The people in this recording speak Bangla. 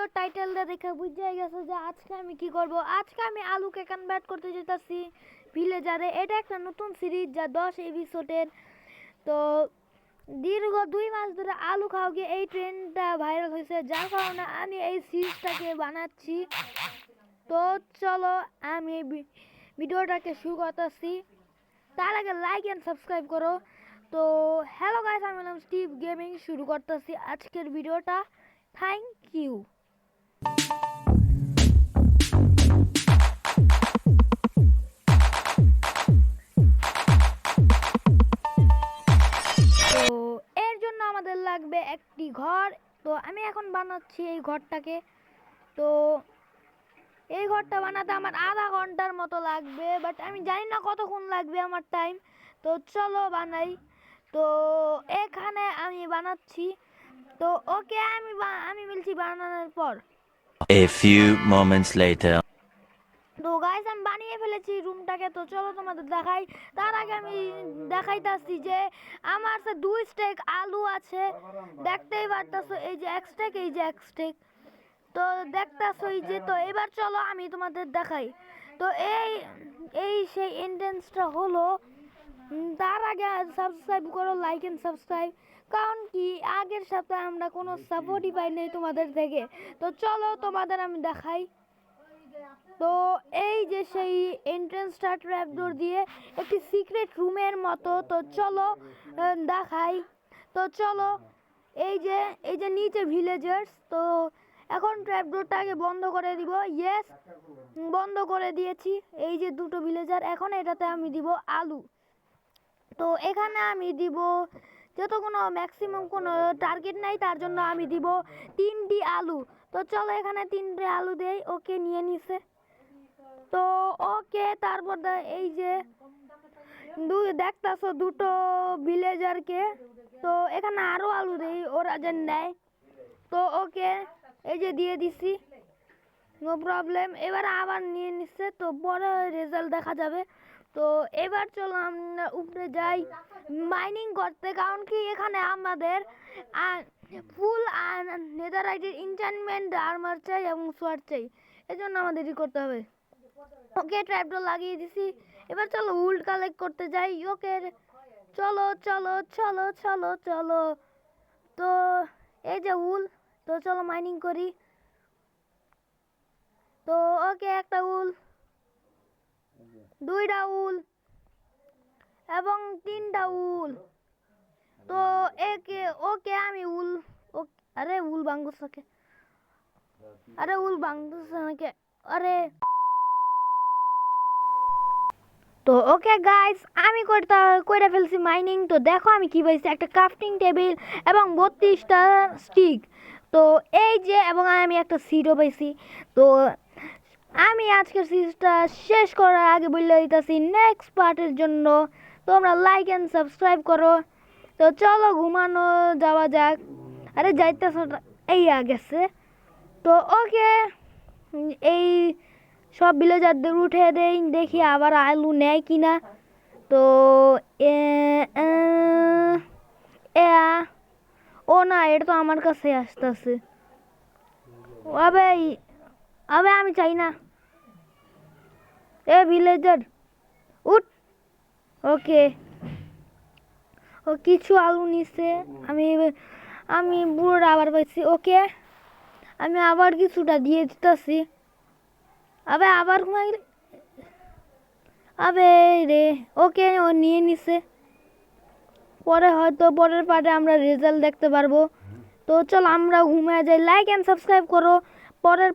ভিডিও টাইটেলটা দেখে বুঝে গেছে যে আজকে আমি কি করব। আজকে আমি আলুকে কনভার্ট করতে যেতেছি ভিলেজারে। এটা একটা নতুন সিরিজ যা 10 এপিসোডের। তো দীর্ঘ 2 মাস ধরে আলু খাওয়া গিয়ে এই ট্রেন্ডটা ভাইরাল হয়েছে, যার কারণে আমি এই সিরিজটাকে বানাচ্ছি। তো চলো আমি ভিডিওটাকে শুরু করতেছি। তার আগে লাইক এন্ড সাবস্ক্রাইব করো। তো হ্যালো গাইস, আমি নাম স্টিভ গেমিং, শুরু করতেছি আজকের ভিডিওটা। Thank you. তো এর জন্য আমাদের লাগবে একটি ঘর। তো আমি এখন বানাচ্ছি এই ঘরটাকে। তো এই ঘরটা বানাতে আমার আধা ঘন্টার মতো লাগবে, বাট আমি জানি না কতক্ষণ লাগবে আমার টাইম। তো চলো বানাই। তো এখানে আমি বানাচ্ছি। তো ওকে, আমি বলছি বানানোর পর। A few moments later. তো গাইস, আমি বানিয়ে ফেলেছি রুমটাকে। তো চলো তোমাদের দেখাই। তার আগে আমি দেখাইতাছি যে আমার কাছে 2 স্টেক আলু আছে, দেখতেই পারতাছো। এই যে এক স্টেক, এই যে এক স্টেক। তো দেখতাছো এই যে। তো এবার চলো আমি তোমাদের দেখাই। তো এই সেই এন্ট্রেন্সটা হলো। তার আগে সাবস্ক্রাইব করো, লাইক এন্ড সাবস্ক্রাইব। কারণ কি আগের সপ্তাহে আমরা কোনো সাপোর্টই পাই নাই তোমাদের থেকে। তো চলো তোমাদের আমি দেখাই। তো এই যে সেই এন্ট্রেন্সটা ট্র্যাপডোর দিয়ে একটি সিক্রেট রুমের মতো। তো চলো দেখাই। তো চলো এই যে নিচে ভিলেজার্স। তো এখন ট্র্যাপডোরটাকে বন্ধ করে দিব। ইয়েস, বন্ধ করে দিয়েছি। এই যে দুটো ভিলেজার। এখন এটাতে আমি দিব আলু। তো এখানে আমি দিব যত কোনো ম্যাক্সিমাম কোনো টার্গেট নাই, তার জন্য আমি দিব 3টি আলু। তো চলো এখানে 3টে আলু দেই। ওকে, নিয়ে নিছে। তো ওকে, তারপর এই যে দেখতাছো দুটো ভিলেজারকে। তো এখানে আরো আলু দেই, ওরা যেন নেয়। তো ওকে, এই যে দিয়ে দিছি, নো প্রবলেম। এবার আবার নিয়ে নিচ্ছে। তো পরে রেজাল্ট দেখা যাবে। তো এবার চলো আমরা উপরে যাই মাইনিং করতে। কারণ কি এখানে আমাদের ফুল নেদাররাইটের এনচ্যান্টমেন্ট আর্মার চাই এবং সোয়ার্ড চাই। এজন্য আমাদের কি করতে হবে। ওকে, ট্র্যাপডোর লাগিয়ে দিছি। এবার চলো উল কালেক্ট করতে যাই। ওকে, চলো চলো চলো চলো চলো। তো এই যে উল। তো চলো মাইনিং করি। তো ওকে, একটা উল, 2টা উল এবং 3টা উল। তো ওকে আমি উল, আরে উল ভাঙতেছে নাকি? আরে উল ভাঙতেছে নাকি? আরে তো ওকে গাইস, আমি কইরা ফেলছি মাইনিং। তো দেখো আমি কি পাইছি, একটা ক্রাফটিং টেবিল এবং 32টা স্টিক। তো এই যে, এবং আমি একটা সিডও পাইছি। তো আমি আজকের সিরিজটা শেষ করার আগে বলে দিতেছি নেক্সট পার্টের জন্য তোমরা লাইক এন্ড সাবস্ক্রাইব করো। তো চলো ঘুমানো যাওয়া যাক। আরে যাইতেছ, এই গেছে। তো ওকে, এই সব ভিলেজারদের উঠে দেই, দেখি আবার আলু নেয় কিনা। তো ও না, এটা তো আমার কাছে আসতেছে। আবে আবে আমি চাই না। এ ভিলেজার উঠ। ওকে, ও কিছু আলু নিছে। আমি আমি পুরোটা আবার পাইছি। ওকে, আমি আবার কিছুটা দিয়ে দিতেছি। আবে আবার ঘুমাই গেলে। আবে রে, ওকে ও নিয়ে নিছে। পরে হয়তো পরের পার্টে আমরা রেজাল্ট দেখতে পারবো। তো চল আমরা ঘুমায় যাই। লাইক এন্ড সাবস্ক্রাইব করো। পরের